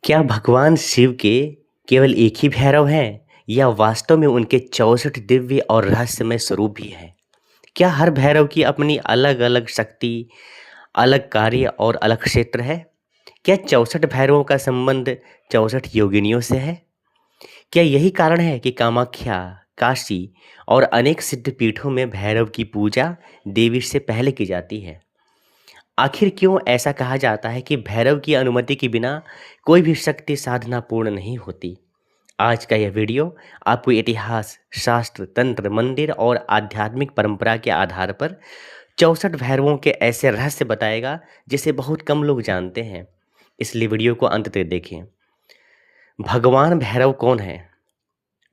क्या भगवान शिव के केवल एक ही भैरव हैं या वास्तव में उनके 64 दिव्य और रहस्यमय स्वरूप भी हैं? क्या हर भैरव की अपनी अलग-अलग शक्ति, अलग कार्य और अलग क्षेत्र है? क्या 64 भैरवों का संबंध 64 योगिनियों से है? क्या यही कारण है कि कामाख्या, काशी और अनेक सिद्ध पीठों में भैरव की पूजा देवी से पहले की जाती है? आखिर क्यों ऐसा कहा जाता है कि भैरव की अनुमति के बिना कोई भी शक्ति साधना पूर्ण नहीं होती? आज का यह वीडियो आपको इतिहास, शास्त्र, तंत्र, मंदिर और आध्यात्मिक परंपरा के आधार पर 64 भैरवों के ऐसे रहस्य बताएगा जिसे बहुत कम लोग जानते हैं। इसलिए वीडियो को अंत तक देखें। भगवान भैरव कौन है?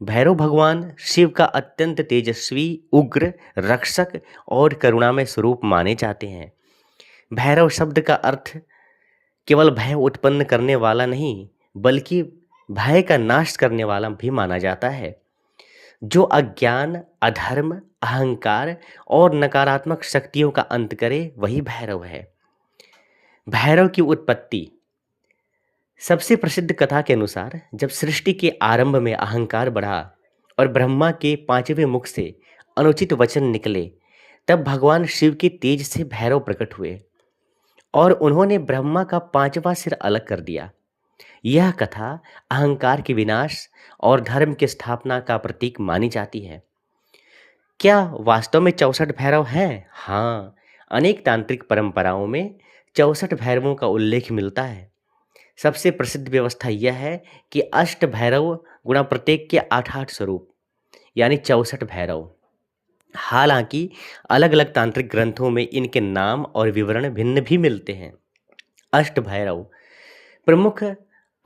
भैरव भगवान शिव का अत्यंत तेजस्वी, उग्र, रक्षक और करुणामय स्वरूप माने जाते हैं। भैरव शब्द का अर्थ केवल भय उत्पन्न करने वाला नहीं, बल्कि भय का नाश करने वाला भी माना जाता है। जो अज्ञान, अधर्म, अहंकार और नकारात्मक शक्तियों का अंत करे, वही भैरव है। भैरव की उत्पत्ति। सबसे प्रसिद्ध कथा के अनुसार जब सृष्टि के आरंभ में अहंकार बढ़ा और ब्रह्मा के 5वें मुख से अनुचित वचन निकले, तब भगवान शिव के तेज से भैरव प्रकट हुए और उन्होंने ब्रह्मा का 5वां सिर अलग कर दिया। यह कथा अहंकार के विनाश और धर्म की स्थापना का प्रतीक मानी जाती है। क्या वास्तव में 64 भैरव हैं? हाँ, अनेक तांत्रिक परंपराओं में 64 भैरवों का उल्लेख मिलता है। सबसे प्रसिद्ध व्यवस्था यह है कि अष्ट भैरव गुणा प्रत्येक के 8-8 स्वरूप, यानी 64 भैरव। हालांकि अलग-अलग तांत्रिक ग्रंथों में इनके नाम और विवरण भिन्न भी मिलते हैं। अष्ट भैरव प्रमुख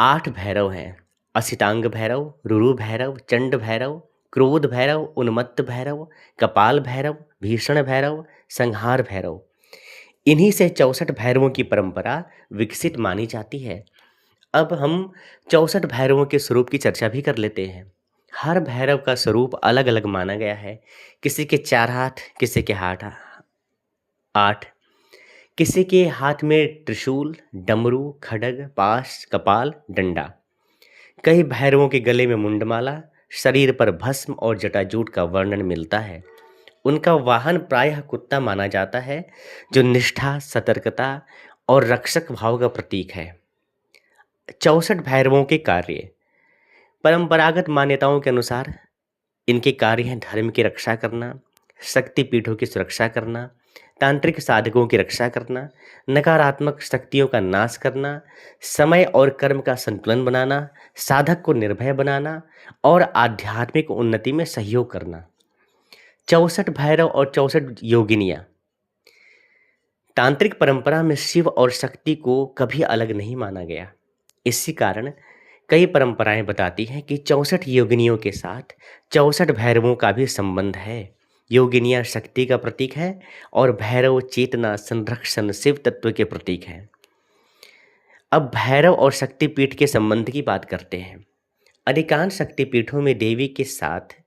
8 भैरव हैं: असितांग भैरव, रुरु भैरव, चंड भैरव, क्रोध भैरव, उन्मत्त भैरव, कपाल भैरव, भीषण भैरव, संहार भैरव। इन्हीं से 64 भैरवों की परंपरा विकसित मानी जाती है। अब हम 64 भैरवों के स्वरूप की चर्चा भी कर लेते हैं। हर भैरव का स्वरूप अलग-अलग माना गया है। किसी के 4 हाथ, किसी के हाथ 8, किसी के हाथ में त्रिशूल, डमरू, खड्ग, पाश, कपाल, डंडा। कई भैरवों के गले में मुंडमाला, शरीर पर भस्म और जटाजूट का वर्णन मिलता है। उनका वाहन प्रायः कुत्ता माना जाता है, जो निष्ठा, सतर्कता और रक्षक भाव का प्रतीक है। 64 भैरवों के कार्य। परंपरागत मान्यताओं के अनुसार इनके कार्य हैं धर्म की रक्षा करना, शक्ति पीठों की सुरक्षा करना, तांत्रिक साधकों की रक्षा करना, नकारात्मक शक्तियों का नाश करना, समय और कर्म का संतुलन बनाना, साधक को निर्भय बनाना और आध्यात्मिक उन्नति में सहयोग करना। 64 भैरव और 64 योगिनियाँ। तांत्रिक परंपरा में शिव और शक्ति को कभी अलग नहीं माना गया। इसी कारण कई परंपराएं बताती हैं कि 64 योगिनियों के साथ 64 भैरवों का भी संबंध है। योगिनियाँ शक्ति का प्रतीक है और भैरव चेतना, संरक्षण, शिव तत्व के प्रतीक हैं। अब भैरव और शक्तिपीठ के संबंध की बात करते हैं। अधिकांश शक्तिपीठों में देवी के साथ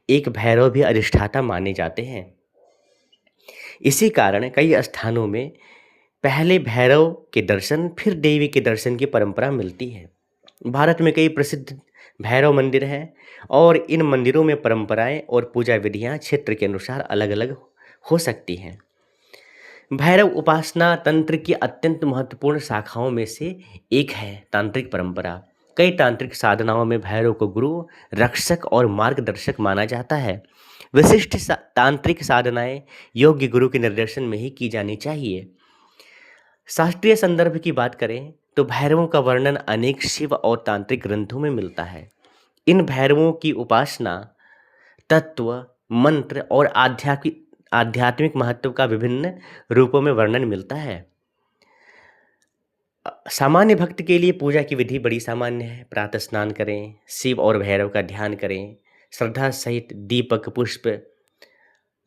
एक भैरव भी अधिष्ठाता माने जाते हैं। इसी कारण कई स्थानों में पहले भैरव के दर्शन, फिर देवी के दर्शन की परंपरा मिलती है। भारत में कई प्रसिद्ध भैरव मंदिर हैं और इन मंदिरों में परंपराएं और पूजा विधियां क्षेत्र के अनुसार अलग-अलग हो सकती हैं। भैरव उपासना तंत्र की अत्यंत महत्वपूर्ण शाखाओं में से एक है। तांत्रिक परंपरा। कई तांत्रिक साधनाओं में भैरव को गुरु, रक्षक और मार्गदर्शक माना जाता है। विशिष्ट तांत्रिक साधनाएं योग्य गुरु के निर्देशन में ही की जानी चाहिए। शास्त्रीय संदर्भ की बात करें तो भैरवों का वर्णन अनेक शिव और तांत्रिक ग्रंथों में मिलता है। इन भैरवों की उपासना, तत्व, मंत्र और आध्यात्मिक महत्व का विभिन्न रूपों में वर्णन मिलता है। सामान्य भक्त के लिए पूजा की विधि बड़ी सामान्य है। प्रातः स्नान करें, शिव और भैरव का ध्यान करें, श्रद्धा सहित दीपक, पुष्प,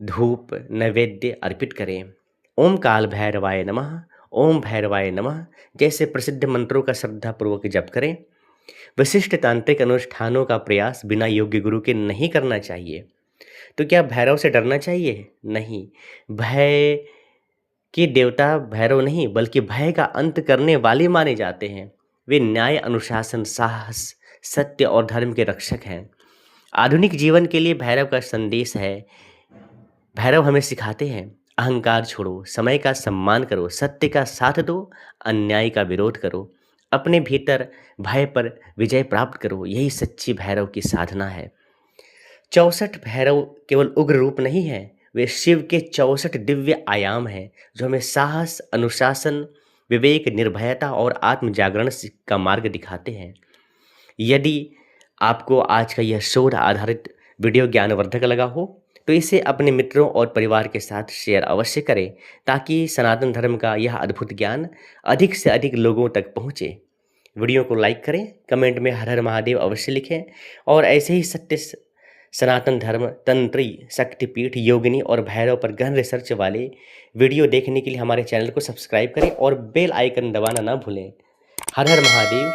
धूप, नैवेद्य अर्पित करें। ओम काल भैरवाय नमः, ओम भैरवाय नमः जैसे प्रसिद्ध मंत्रों का श्रद्धापूर्वक जप करें। विशिष्ट तांत्रिक अनुष्ठानों का प्रयास बिना योग्य गुरु के नहीं करना चाहिए। तो क्या भैरव से डरना चाहिए? नहीं। भय के देवता भैरव नहीं, बल्कि भय का अंत करने वाले माने जाते हैं। वे न्याय, अनुशासन, साहस, सत्य और धर्म के रक्षक हैं। आधुनिक जीवन के लिए भैरव का संदेश है। भैरव हमें सिखाते हैं, अहंकार छोड़ो, समय का सम्मान करो, सत्य का साथ दो, अन्याय का विरोध करो, अपने भीतर भय पर विजय प्राप्त करो। यही सच्ची भैरव की साधना है। 64 भैरव केवल उग्र रूप नहीं है, वे शिव के 64 दिव्य आयाम हैं जो हमें साहस, अनुशासन, विवेक, निर्भयता और आत्म जागरण का मार्ग दिखाते हैं। यदि आपको आज का यह शोध आधारित वीडियो ज्ञानवर्धक लगा हो तो इसे अपने मित्रों और परिवार के साथ शेयर अवश्य करें, ताकि सनातन धर्म का यह अद्भुत ज्ञान अधिक से अधिक लोगों तक पहुँचे। वीडियो को लाइक करें, कमेंट में हर हर महादेव अवश्य लिखें और ऐसे ही सत्य सनातन धर्म, तंत्री, शक्तिपीठ, योगिनी और भैरव पर गहन रिसर्च वाले वीडियो देखने के लिए हमारे चैनल को सब्सक्राइब करें और बेल आइकन दबाना ना भूलें। हर हर महादेव।